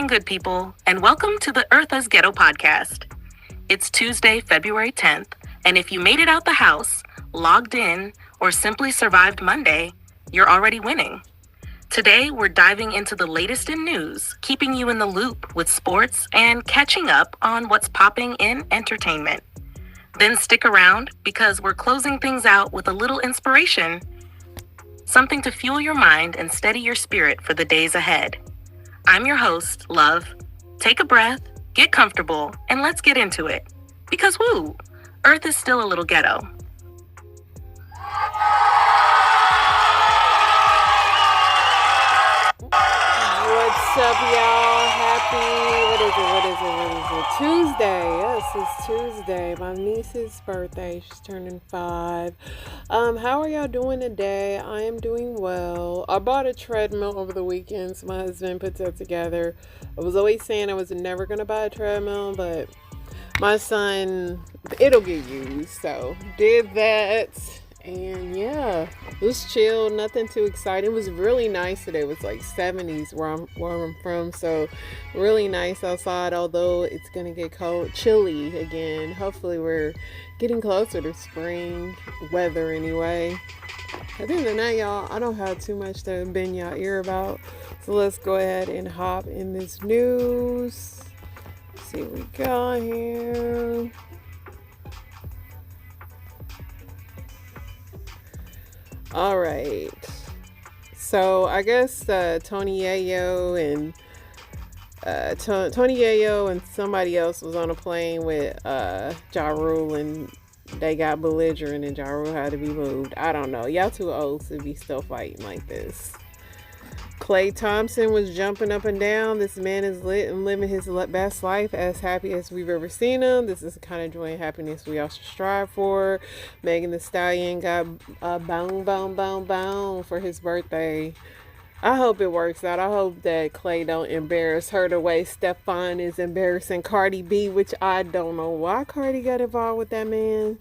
good people, and welcome to the Eartha's Ghetto podcast. It's Tuesday, February 10th, and if you made it out the house, logged in, or simply survived Monday, you're already winning. Today, we're diving into the latest in news, keeping you in the loop with sports and catching up on what's popping in entertainment. Then stick around because we're closing things out with a little inspiration, something to fuel your mind and steady your spirit for the days ahead. I'm your host, Love. Take a breath, get comfortable, and let's get into it. Because woo, Earth is still a little ghetto. What's up, y'all? What is it? Tuesday. Yes, it's Tuesday. My niece's birthday. She's turning 5. How are y'all doing today? I am doing well. I bought a treadmill over the weekend, so my husband put that together. I was always saying I was never going to buy a treadmill, but my son, it'll get used, so did that. And yeah, it was chill, nothing too exciting. It was really nice today. It was like 70s where I'm from, so really nice outside, although it's gonna get cold, chilly again. Hopefully we're getting closer to spring weather anyway. At the end of the night, y'all, I don't have too much to bend y'all ear about, so let's go ahead and hop in this news. Let's see what we got here. All right, so I guess Tony Yayo and somebody else was on a plane with Ja Rule, and they got belligerent and Ja Rule had to be moved. I don't know. Y'all too old to be still fighting like this. Klay Thompson was jumping up and down. This man is lit and living his best life, as happy as we've ever seen him. This is the kind of joy and happiness we all should strive for. Megan Thee Stallion got boom for his birthday. I hope it works out. I hope that Klay don't embarrass her the way Stefan is embarrassing Cardi B, which I don't know why Cardi got involved with that man.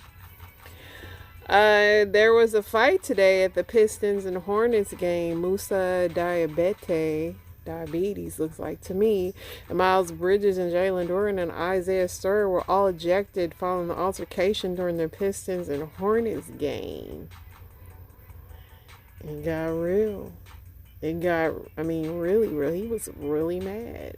There was a fight today at the Pistons and Hornets game. Musa Diabetes looks like to me, and Miles Bridges and Jalen Duren and Isaiah Sturr were all ejected following the altercation during the Pistons and Hornets game. It got real. Really real. He was really mad.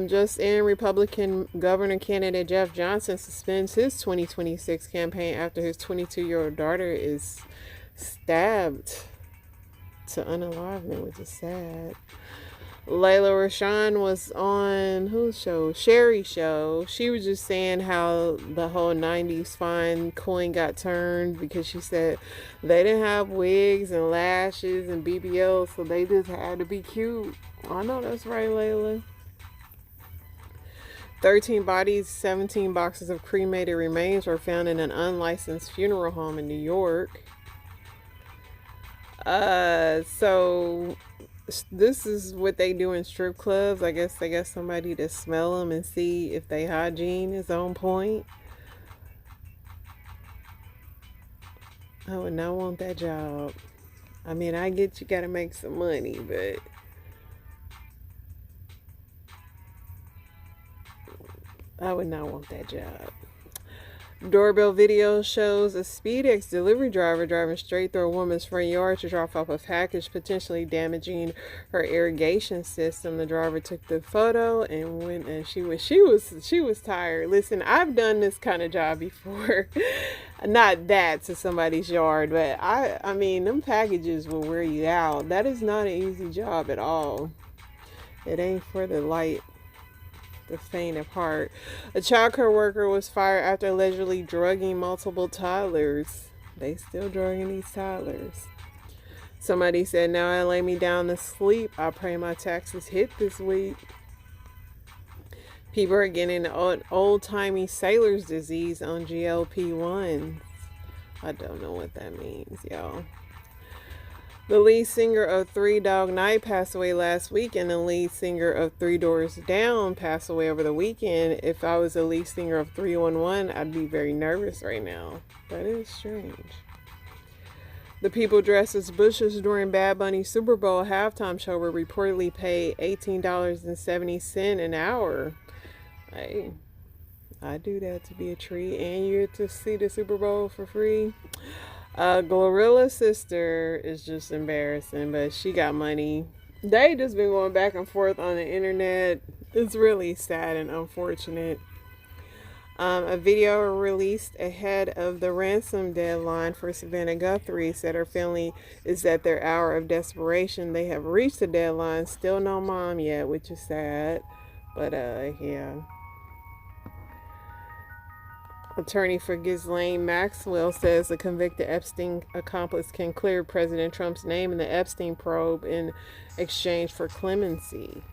Just in, Republican governor candidate Jeff Johnson suspends his 2026 campaign after his 22-year-old daughter is stabbed to unalivement, which is sad. Layla Rashawn was on whose show? Sherry's show. She was just saying how the whole 90s fine coin got turned because she said they didn't have wigs and lashes and BBLs, so they just had to be cute. I know that's right, Layla. 13 bodies, 17 boxes of cremated remains were found in an unlicensed funeral home in New York. So this is what they do in strip clubs. I guess they got somebody to smell them and see if their hygiene is on point. I would not want that job. I mean, I get you gotta make some money, but I would not want that job. Doorbell video shows a SpeedX delivery driver driving straight through a woman's front yard to drop off a package, potentially damaging her irrigation system. The driver took the photo and went, and she was tired. Listen, I've done this kind of job before. Not that to somebody's yard, but I mean, them packages will wear you out. That is not an easy job at all. It ain't for the faint of heart. A childcare worker was fired after allegedly drugging multiple toddlers. They still drugging these toddlers. Somebody said, now I lay me down to sleep. I pray my taxes hit this week. People are getting old-timey sailor's disease on GLP-1s. I don't know what that means, y'all. The lead singer of Three Dog Night passed away last week, and the lead singer of Three Doors Down passed away over the weekend. If I was the lead singer of 311, I'd be very nervous right now. That is strange. The people dressed as bushes during Bad Bunny's Super Bowl halftime show were reportedly paid $18.70 an hour. Hey, I do that to be a treat, and you get to see the Super Bowl for free. Glorilla's sister is just embarrassing, but she got money. They just been going back and forth on the internet. It's really sad and unfortunate. A video released ahead of the ransom deadline for Savannah Guthrie said her family is at their hour of desperation. They have reached the deadline, still no mom yet, which is sad. But yeah. Attorney for Ghislaine Maxwell says a convicted Epstein accomplice can clear President Trump's name in the Epstein probe in exchange for clemency.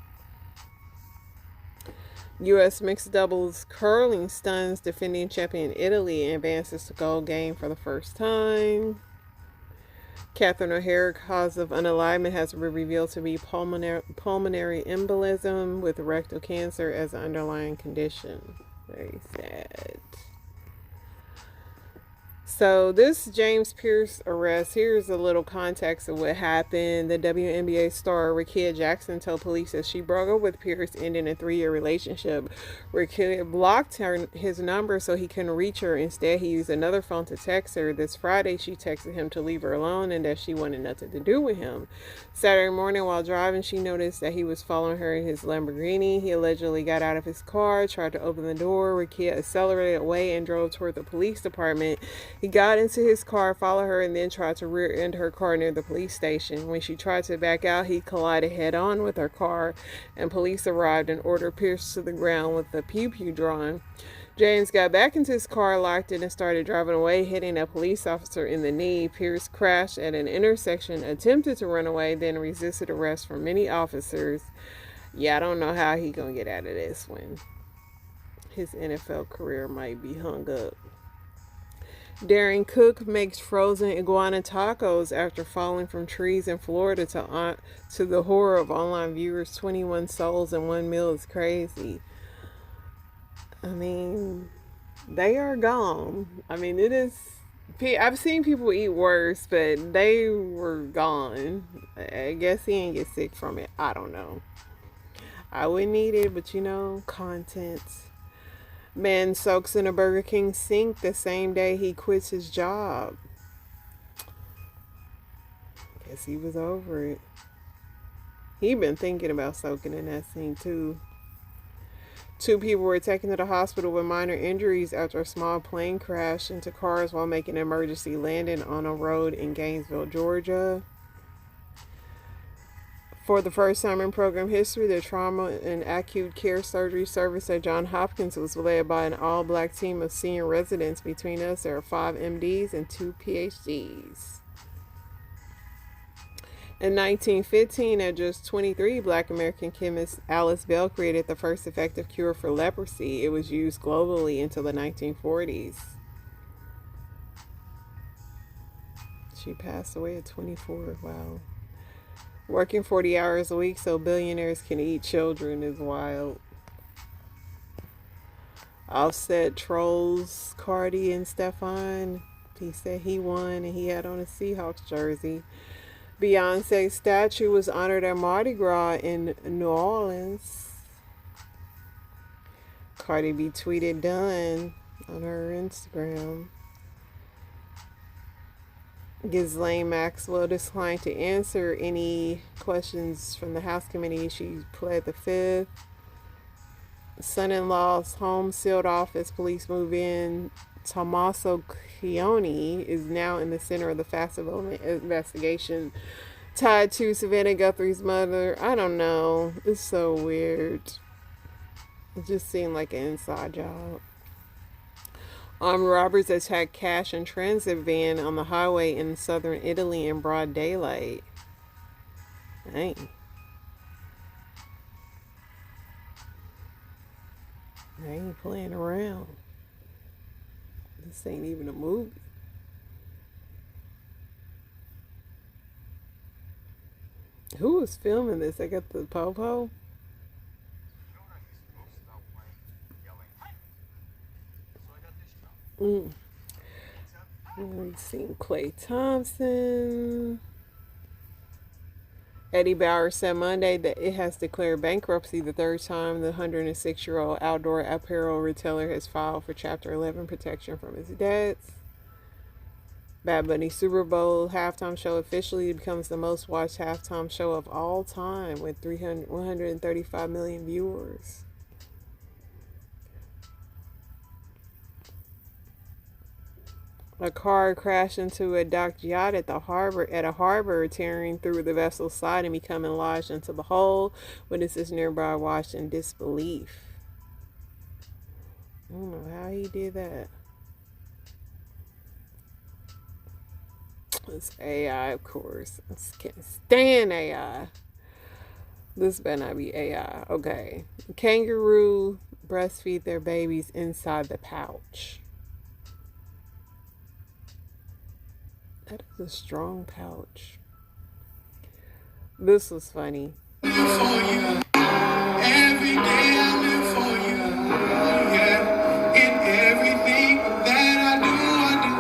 U.S. mixed doubles curling stuns defending champion Italy and advances to gold game for the first time. Catherine O'Hara cause of unalignment has been revealed to be pulmonary embolism with rectal cancer as an underlying condition. Very sad. So this James Pierce arrest, here's a little context of what happened. The WNBA star Rickea Jackson told police that she broke up with Pierce, ending a 3-year relationship. Rickea blocked his number so he couldn't reach her. Instead, he used another phone to text her. This Friday, she texted him to leave her alone and that she wanted nothing to do with him. Saturday morning, while driving, she noticed that he was following her in his Lamborghini. He allegedly got out of his car, tried to open the door. Rickea accelerated away and drove toward the police department. He got into his car, followed her, and then tried to rear-end her car near the police station. When she tried to back out, he collided head-on with her car, and police arrived and ordered Pierce to the ground with the pew-pew drawn. James got back into his car, locked it, and started driving away, hitting a police officer in the knee. Pierce crashed at an intersection, attempted to run away, then resisted arrest from many officers. Yeah, I don't know how he gonna get out of this one. His NFL career might be hung up. Darren Cook makes frozen iguana tacos after falling from trees in Florida to the horror of online viewers. 21 souls in one meal is crazy. I mean, they are gone. I mean, it is. I've seen people eat worse, but they were gone. I guess he didn't get sick from it. I don't know. I wouldn't eat it, but content. Man soaks in a Burger King sink the same day he quits his job. Guess he was over it. He been thinking about soaking in that sink too. 2 people were taken to the hospital with minor injuries after a small plane crashed into cars while making an emergency landing on a road in Gainesville, Georgia. For the first time in program history, the Trauma and Acute Care Surgery Service at Johns Hopkins was led by an all-black team of senior residents. Between us, there are 5 MDs and 2 PhDs. In 1915, at just 23, Black American chemist Alice Bell created the first effective cure for leprosy. It was used globally until the 1940s. She passed away at 24. Wow. Working 40 hours a week so billionaires can eat children is wild. Offset trolls Cardi and Stefan. He said he won and he had on a Seahawks jersey. Beyonce's statue was honored at Mardi Gras in New Orleans. Cardi B tweeted done on her Instagram. Ghislaine Maxwell declined to answer any questions from the House Committee. She pled the fifth. Son-in-law's home sealed off as police move in. Tommaso Cioni is now in the center of the fast development investigation tied to Savannah Guthrie's mother. I don't know. It's so weird. It just seemed like an inside job. Armed robbers attacked cash and transit van on the highway in southern Italy in broad daylight. Dang. They ain't playing around. This ain't even a movie. Who was filming this? I got the popo. We've seen Klay Thompson. Eddie Bauer said Monday that it has declared bankruptcy the third time the 106-year-old outdoor apparel retailer has filed for Chapter 11 protection from its debts. Bad Bunny Super Bowl halftime show officially becomes the most watched halftime show of all time with 135 million viewers. A car crashed into a docked yacht at a harbor, tearing through the vessel's side and becoming lodged into the hull. Witnesses nearby watched in disbelief. I don't know how he did that. It's AI, of course. I can't stand AI. This better not be AI. Okay. Kangaroo breastfeed their babies inside the pouch. That is a strong pouch. This was funny. Every day I live for you. Yeah. In everything that I do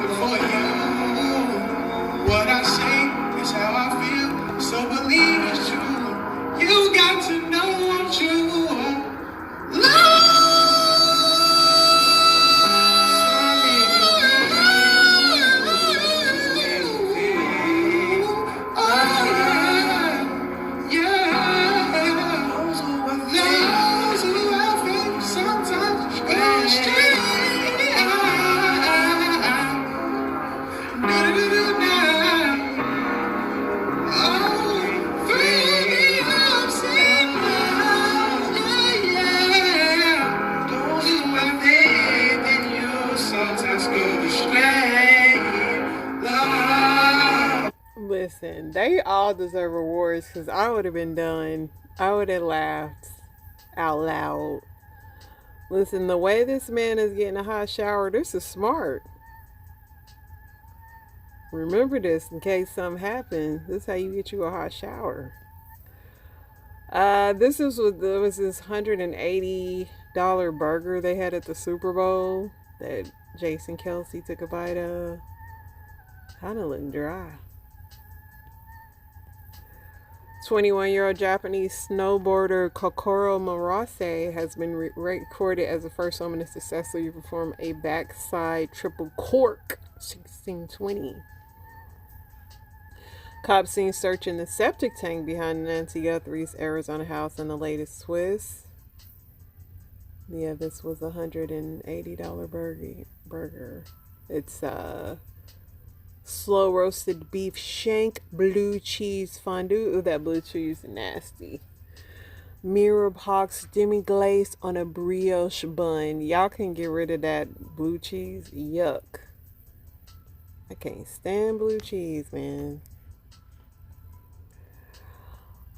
it for you. What I say is how I feel, so believe it's true. You got to know I'm true. Love. Listen, they all deserve awards because I would have been done. I would have laughed out loud. Listen, the way this man is getting a hot shower, this is smart. Remember this in case something happens. This is how you get you a hot shower. This was this $180 burger they had at the Super Bowl that Jason Kelce took a bite of. Kind of looking dry. 21-year-old Japanese snowboarder Kokoro Murase has been recorded as the first woman to successfully perform a backside triple cork 1620. Cops seen searching the septic tank behind Nancy Guthrie's Arizona house in the latest twist. Yeah, this was a $180 burger. It's slow roasted beef shank, blue cheese fondue. Ooh, that blue cheese is nasty. Mirror box demi glace on a brioche bun. Y'all can get rid of that blue cheese. Yuck. I can't stand blue cheese, man.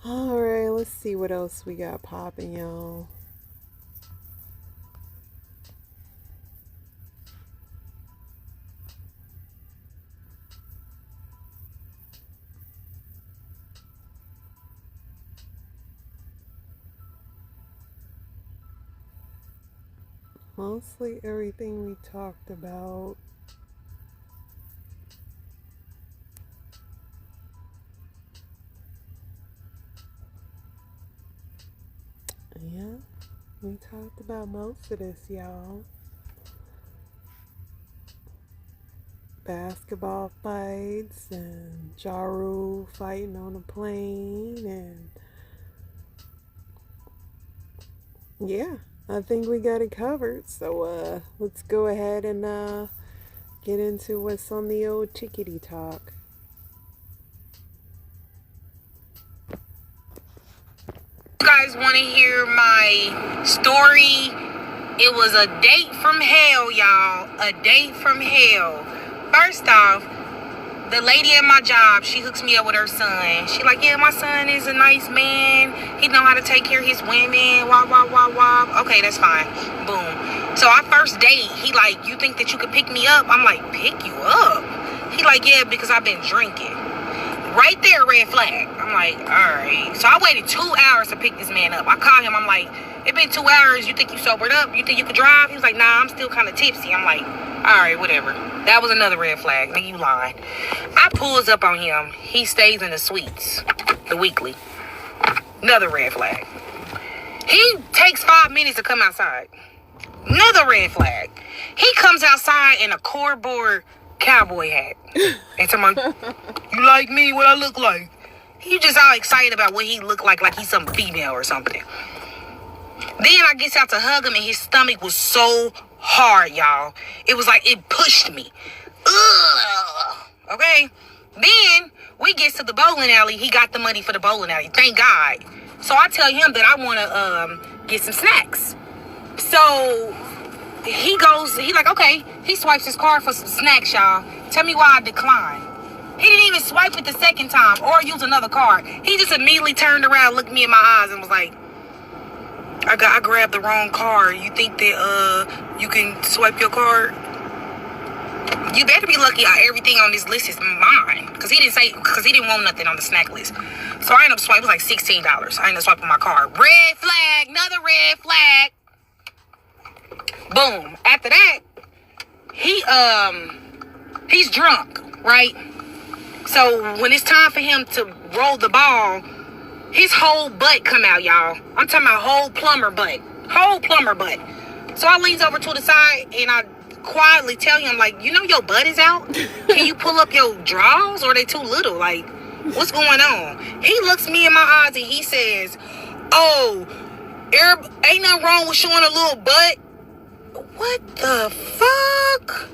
Alright, let's see what else we got popping, y'all. Mostly everything we talked about. Yeah, we talked about most of this, y'all. Basketball fights and Ja Rule fighting on a plane, and yeah, I think we got it covered. So let's go ahead and get into what's on the old tickety talk. You guys want to hear my story? It was a date from hell, y'all. A date from hell. First off, the lady at my job, she hooks me up with her son. She like, yeah, my son is a nice man. He know how to take care of his women. Wah, wah, wah, wah. Okay, that's fine. Boom. So our first date, he like, you think that you could pick me up? I'm like, pick you up? He like, yeah, because I've been drinking. Right there, red flag. I'm like, all right. So I waited 2 hours to pick this man up. I called him. I'm like, it been 2 hours. You think you sobered up? You think you could drive? He was like, nah, I'm still kind of tipsy. I'm like, all right, whatever. That was another red flag. Nigga, you lying. I pulls up on him. He stays in the suites, the weekly. Another red flag. He takes 5 minutes to come outside. Another red flag. He comes outside in a cardboard cowboy hat. And somebody, you like me, what I look like? He just all excited about what he looked like he's some female or something. Then I gets out to hug him and his stomach was so hard, y'all. It was like it pushed me. Ugh. Okay? Then we get to the bowling alley. He got the money for the bowling alley. Thank God. So I tell him that I want to get some snacks. So he like, okay. He swipes his card for some snacks, y'all. Tell me why I declined. He didn't even swipe it the second time or use another card. He just immediately turned around, looked me in my eyes, and was like, I grabbed the wrong card. You think that you can swipe your card? You better be lucky everything on this list is mine. Because he didn't want nothing on the snack list. So I ended up swiping. It was like $16. I ended up swiping my card. Red flag. Another red flag. Boom. After that, he's drunk, right? So when it's time for him to roll the ball, his whole butt come out, y'all. I'm talking about whole plumber butt. Whole plumber butt. So I leans over to the side and I quietly tell him, like, you know your butt is out? Can you pull up your drawers or are they too little? Like, what's going on? He looks me in my eyes and he says, oh, ain't nothing wrong with showing a little butt. What the fuck?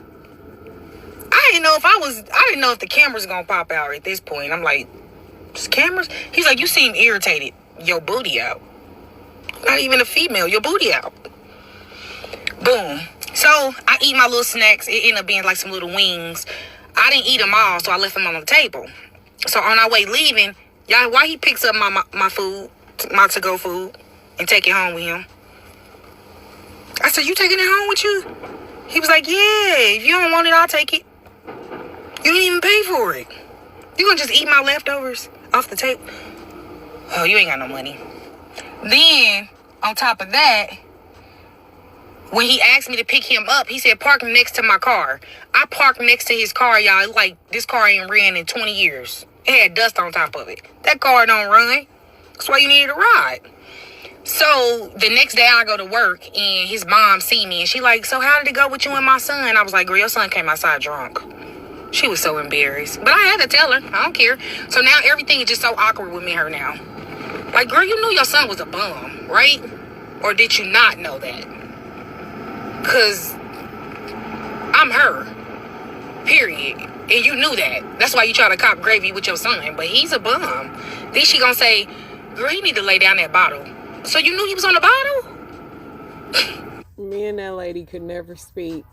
I didn't know if the camera's gonna pop out at this point. I'm like, cameras? He's like, you seem irritated. Your booty out. Not even a female, your booty out. Boom. So I eat my little snacks. It ended up being like some little wings. I didn't eat them all, so I left them on the table. So on our way leaving, y'all, why he picks up my food, my to-go food, and take it home with him? I said, you taking it home with you? He was like, yeah, if you don't want it, I'll take it. You didn't even pay for it. You gonna just eat my leftovers off the table? Oh, you ain't got no money. Then, on top of that, when he asked me to pick him up, he said, park next to my car. I parked next to his car, y'all. It's like, this car ain't ran in 20 years. It had dust on top of it. That car don't run. That's why you needed a ride. So, the next day I go to work, and his mom see me, and she like, so how did it go with you and my son? I was like, girl, your son came outside drunk. She was so embarrassed. But I had to tell her. I don't care. So now everything is just so awkward with me and her now. Like, girl, you knew your son was a bum, right? Or did you not know that? Because I'm her. Period. And you knew that. That's why you try to cop gravy with your son. But he's a bum. Then she gonna say, girl, you need to lay down that bottle. So you knew he was on the bottle? Me and that lady could never speak.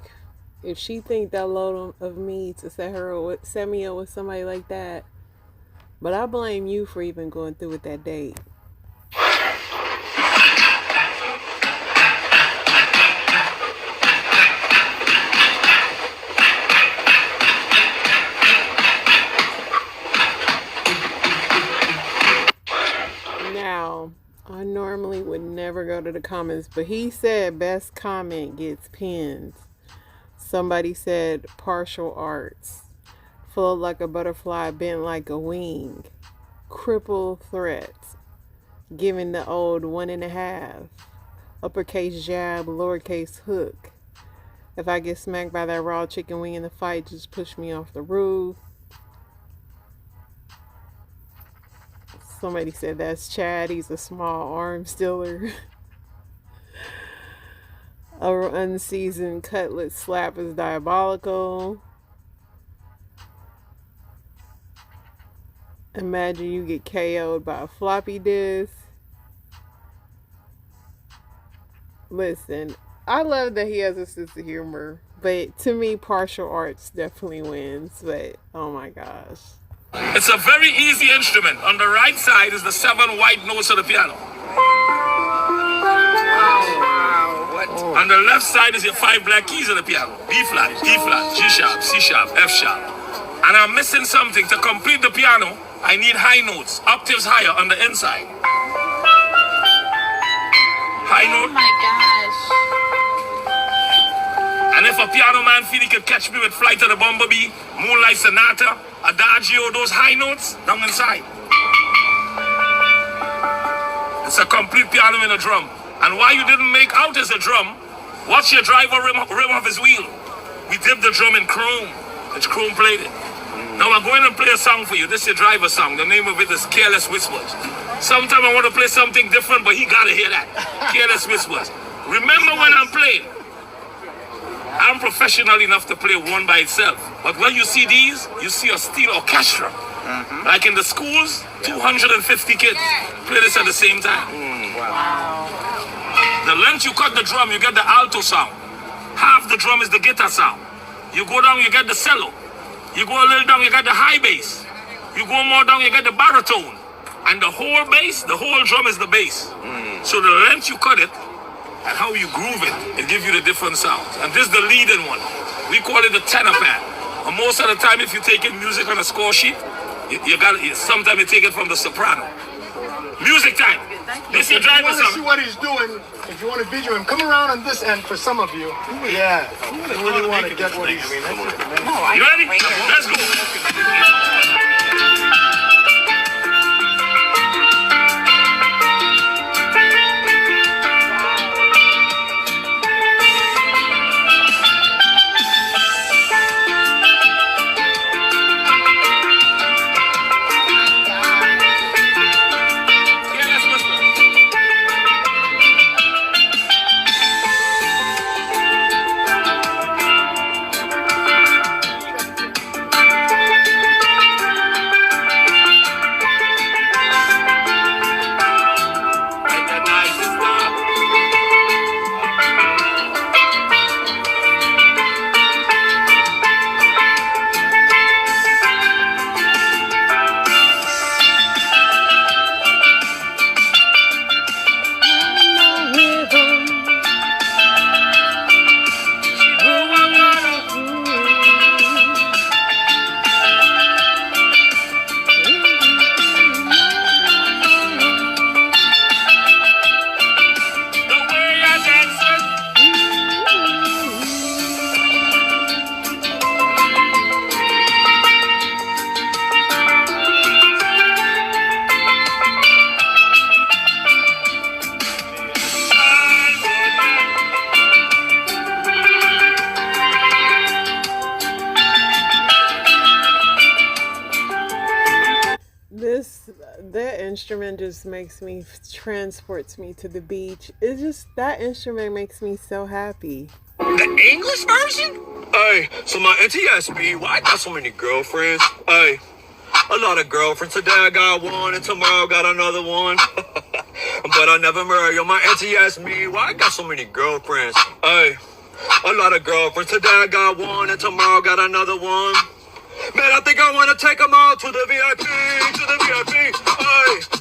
If she think that low of me to set me up with somebody like that. But I blame you for even going through with that date. Now, I normally would never go to the comments, but he said best comment gets pins. Somebody said partial arts. Float like a butterfly, bent like a wing. Cripple threats. Giving the old 1.5. Uppercase jab, lowercase hook. If I get smacked by that raw chicken wing in the fight, just push me off the roof. Somebody said that's Chad. He's a small arm stealer. A unseasoned cutlet slap is diabolical. Imagine you get KO'd by a floppy disk. Listen, I love that he has a sense of humor, but to me, partial arts definitely wins. But oh my gosh. It's a very easy instrument. On the right side is the 7 white notes of the piano. On the left side is your 5 black keys of the piano. B flat, G flat, G sharp, C sharp, F sharp. And I'm missing something. To complete the piano, I need high notes, octaves higher on the inside. High note. Oh my gosh. And if a piano man feel he could catch me with Flight of the Bumblebee, Moonlight Sonata, Adagio, those high notes down inside. It's a complete piano in a drum. And why you didn't make out as a drum, watch your driver rim of his wheel. We dipped the drum in chrome. It's chrome plated. Now I'm going to play a song for you. This is your driver song. The name of it is Careless Whispers. Sometime I want to play something different, but he gotta hear that. Careless Whispers. Remember when I'm playing, I'm professional enough to play one by itself. But when you see these, you see a steel orchestra. Like in the schools, 250 kids play this at the same time. Wow. The length you cut the drum, you get the alto sound. Half the drum is the guitar sound. You go down, you get the cello. You go a little down, you get the high bass. You go more down, you get the baritone. And the whole bass, the whole drum is the bass. So the length you cut it and how you groove it, it gives you the different sounds. And this is the leading one. We call it the tenor pad. And most of the time, if you take in music on a score sheet, sometimes you take it from the soprano. Music time. This is your If you driver want to see song. what he's doing, if you want to video him, come around on this end for some of you. Yeah, you really want to get what he's doing. You ready? Let's go. That instrument just transports me to the beach. It's just, that instrument makes me so happy. The English version? Hey, so my auntie asked me why I got so many girlfriends. Hey, a lot of girlfriends. Today I got one and tomorrow I got another one. But I never marry. Yo, my auntie asked me why I got so many girlfriends. Hey, a lot of girlfriends. Today I got one and tomorrow I got another one. Man, I think I want to take them all to the VIP, Hey,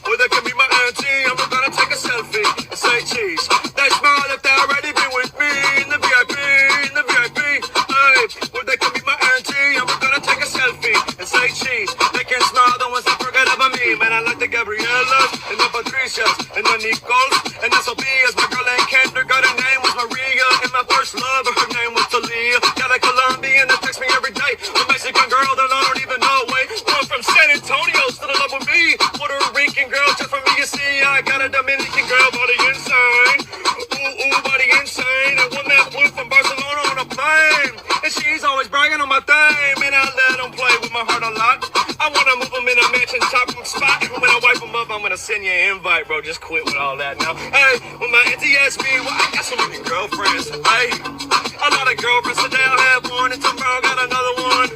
where they can be my auntie. I'm gonna take a selfie and say cheese. They smile if they already been with me in the VIP, Hey, where they can be my auntie. I'm gonna take a selfie and say cheese. They can smile the ones that forget about me. Man, I like the Gabrielas and the Patricias and the Nicoles and the Sophias. My girl ain't Kendrick, her name was Maria. And my first love, her name was Talia. Got a Colombian that texts me every day. A Mexican girl that I don't even know. Wait, one from San Antonio, still in love with me. Puerto Rican girl, just for me, you see. I got a Dominican girl, body insane. Ooh, body insane. And one that flew from Barcelona on a plane. And she's always bragging on my thing. Man, I let them play with my heart a lot. I wanna move them in a mansion top spot. When I wipe them up, I'm gonna send you an invite, bro. Just quit with all that now. Hey, when my auntie asked me why I got so many girlfriends. Hey, a lot of girlfriends. Today I'll have one and tomorrow I got another one.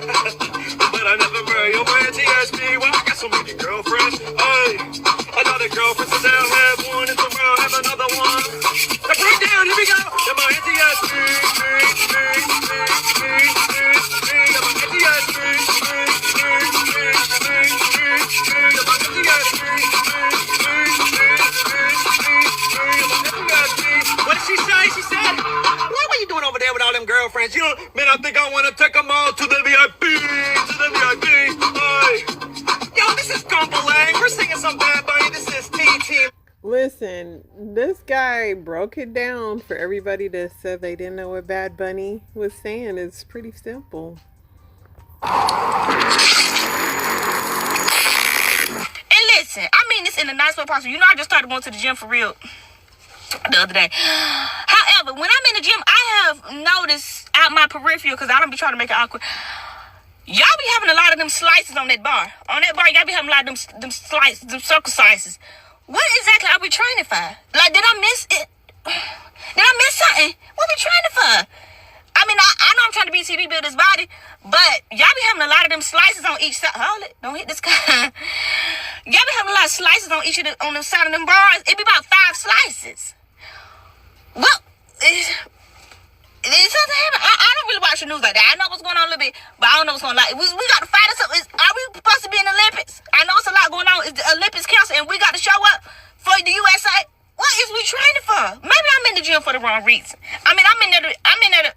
But I never marry. Yo, my auntie asked me why I got so many girlfriends. Hey, a lot of girlfriends. Today I'll have one and tomorrow I'll have another one. Now break down, here we go. And my auntie asked me, what did she say? She said, what are you doing over there with all them girlfriends? You know, man, I think I want to take them all to the VIP, Hey, yo, this is gonna This guy broke it down for everybody that said they didn't know what Bad Bunny was saying. It's pretty simple. And listen, I mean this in a nice way possible. You know, I just started going to the gym for real the other day. However, when I'm in the gym, I have noticed out my peripheral, because I don't be trying to make it awkward. Y'all be having a lot of them slices on that bar. On that bar, y'all be having a lot of them slices, them circle slices. What exactly are we training for? Like, did I miss it? Did I miss something? What we training for? I mean, I know I'm trying to BCB build his body, but y'all be having a lot of them slices on each side. Hold it, don't hit this guy. Y'all be having a lot of slices on each of on the side of them bars. It be about 5 slices. Well, it's something happening. I don't really watch the news like that. I know what's going on a little bit, but I don't know what's going on. Like, we got to fight or something. Are we supposed to be in the Olympics? I know it's a lot going on. It's the Olympics Council, and we got to show up for the USA. What is we training for? Maybe I'm in the gym for the wrong reason. I mean, I'm in there to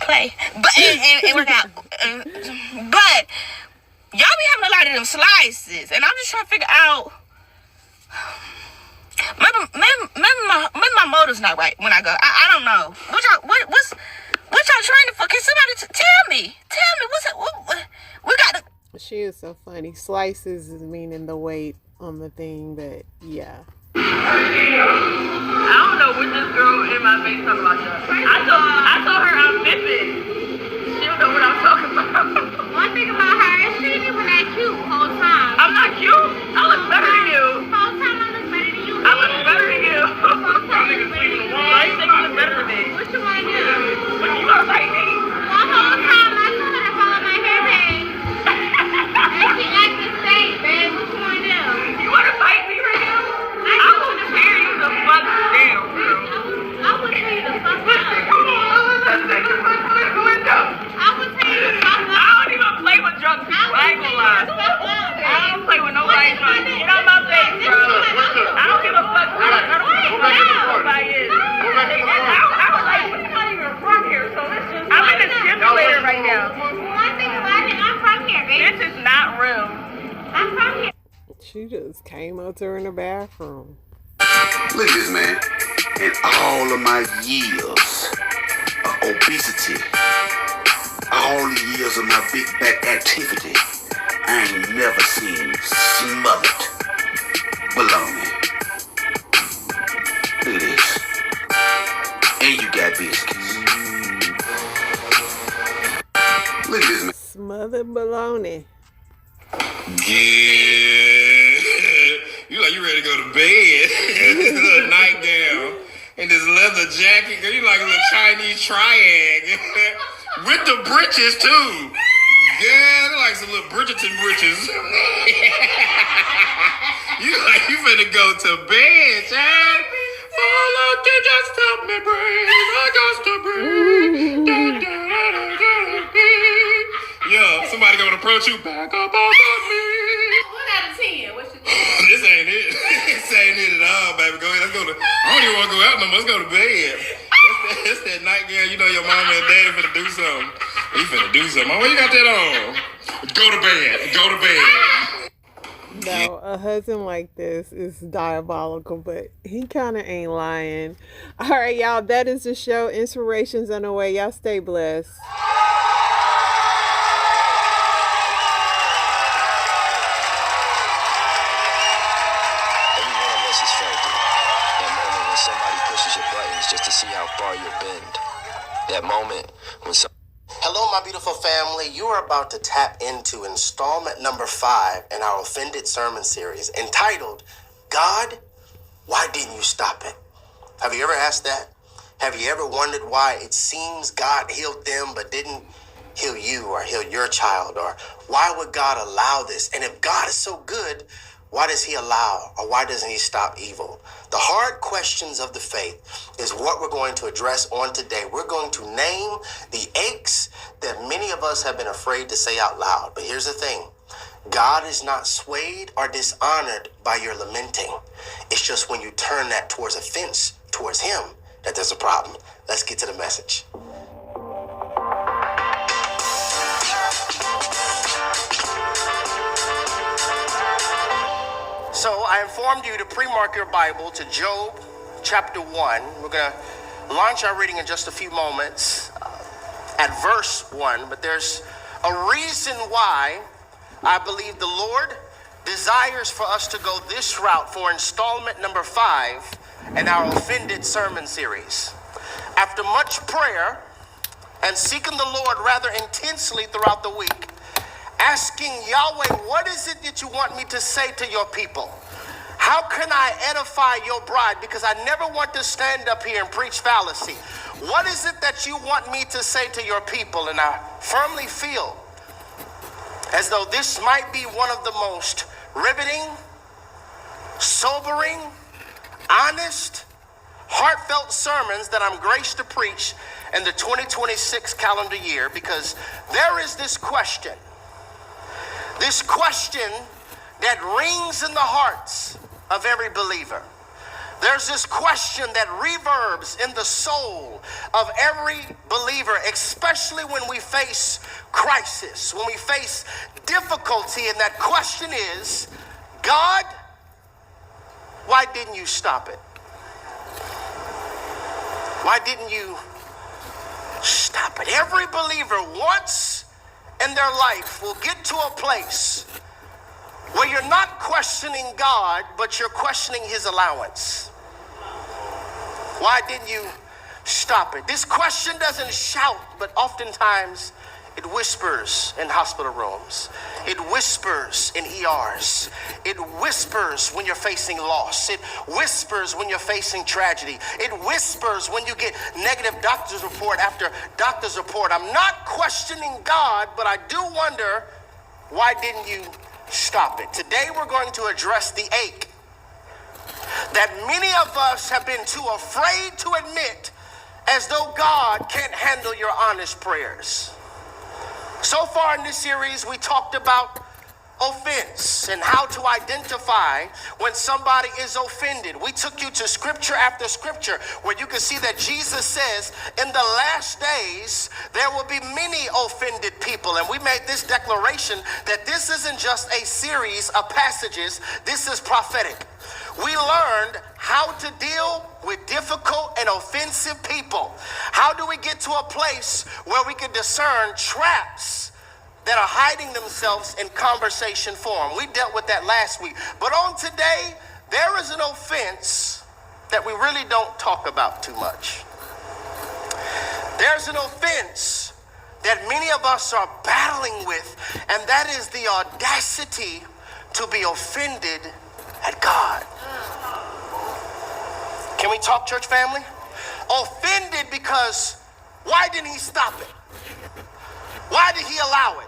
play, but and work out. But y'all be having a lot of them slices, and I'm just trying to figure out. Maybe my motor's not right when I go. I don't know. What y'all training for? Can somebody tell me? What's it? What, we got to. She is so funny. Slices is meaning the weight on the thing, but yeah. I don't know what this girl in my face talking about. I told her I'm Pippin. She don't know what I'm talking about. One thing about her is she didn't even act cute the whole time. I'm not cute. I look better than you. The whole time I look better than you. I look better than you. Why you think you look better than me? What you want to do? But you gonna fight me? The whole time I told her to follow my hair page. And she acted safe, babe. What you want to do? You wanna fight me right now? I want to tear you the fuck down, girl. I would tell you to fuck up. Let's take the fuck out the window. I would tell you to fuck up. I don't even play with drunk people. I ain't gonna lie. I don't play with nobody drunk. Get on my face, bro. I don't give a fuck. I don't give a fuck who nobody is. I was like, we're not even from here, so let's just. I'm in a simulator right now. One thing about it, I'm from here, baby. This is not real. I'm from here. She just came up to her in the bathroom. Look at this, man. In all of my years of obesity, all the years of my big back activity, I ain't never seen smothered bologna. Look at this. And you got biscuits. Look at this, man. Smothered bologna. Yeah. You like you ready to go to bed. Little nightgown. And this leather jacket. Girl, you like a little Chinese triangle. With the breeches too. Yeah, they're like some little Bridgerton breeches. you finna go to bed, child. Fall out there, just stop me, breathe. I got to breathe. Yeah, somebody gonna approach you. Back up off of me. 1 out of 10. What you think? This ain't it. This ain't it at all, baby. Go ahead. Let's go to. I don't even want to go out no more. Let's go to bed. That's that nightgown. You know your mama and daddy finna do something. He finna do something. Why you got that on? Go to bed. Go to bed. No, a husband like this is diabolical, but he kind of ain't lying. All right, y'all, that is the show. Inspirations on the way. Y'all stay blessed. Every one of us has felt it. That moment when somebody pushes your buttons just to see how far you'll bend. That moment when Hello, my beautiful family. You are about to tap into installment number 5 in our Offended Sermon series entitled, God, Why Didn't You Stop It? Have you ever asked that? Have you ever wondered why it seems God healed them but didn't heal you or heal your child? Or why would God allow this? And if God is so good, why does he allow or why doesn't he stop evil? The hard questions of the faith is what we're going to address on today. We're going to name the aches that many of us have been afraid to say out loud. But here's the thing. God is not swayed or dishonored by your lamenting. It's just when you turn that towards offense towards him that there's a problem. Let's get to the message. So I I informed you to pre-mark your Bible to Job chapter 1. We're going to launch our reading in just a few moments at verse 1. But there's a reason why I believe the Lord desires for us to go this route for installment number 5 in our Offended sermon series. After much prayer and seeking the Lord rather intensely throughout the week, asking Yahweh, what is it that you want me to say to your people? How can I edify your bride? Because I never want to stand up here and preach fallacy. What is it that you want me to say to your people? And I firmly feel as though this might be one of the most riveting, sobering, honest, heartfelt sermons that I'm graced to preach in the 2026 calendar year, because there is this question that rings in the hearts of every believer. There's this question that reverbs in the soul of every believer, especially when we face crisis, when we face difficulty. And that question is, God, why didn't you stop it? Why didn't you stop it? Every believer once in their life will get to a place where you're not questioning God, but you're questioning his allowance. Why didn't you stop it? This question doesn't shout, but oftentimes it whispers in hospital rooms. It whispers in ERs. It whispers when you're facing loss. It whispers when you're facing tragedy. It whispers when you get negative doctor's report after doctor's report. I'm not questioning God, but I do wonder, why didn't you stop it? Today we're going to address the ache that many of us have been too afraid to admit, as though God can't handle your honest prayers. So far in this series, we talked about offense and how to identify when somebody is offended. We took you to scripture after scripture where you can see that Jesus says in the last days there will be many offended people. And we made this declaration that this isn't just a series of passages, this is prophetic. We learned how to deal with difficult and offensive people. How do we get to a place where we can discern traps that are hiding themselves in conversation form? We dealt with that last week. But on today, there is an offense that we really don't talk about too much. There's an offense that many of us are battling with, and that is the audacity to be offended at God. Can we talk, church family? Offended because why didn't he stop it? Why did he allow it?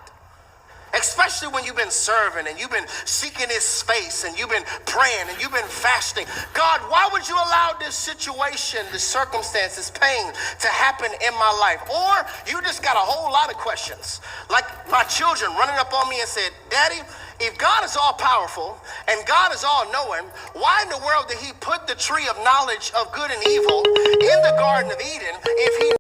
Especially when you've been serving and you've been seeking his face and you've been praying and you've been fasting. God, why would you allow this situation, this circumstance, this pain to happen in my life? Or you just got a whole lot of questions. Like my children running up on me and said, Daddy, if God is all powerful and God is all knowing, why in the world did he put the tree of knowledge of good and evil in the Garden of Eden if he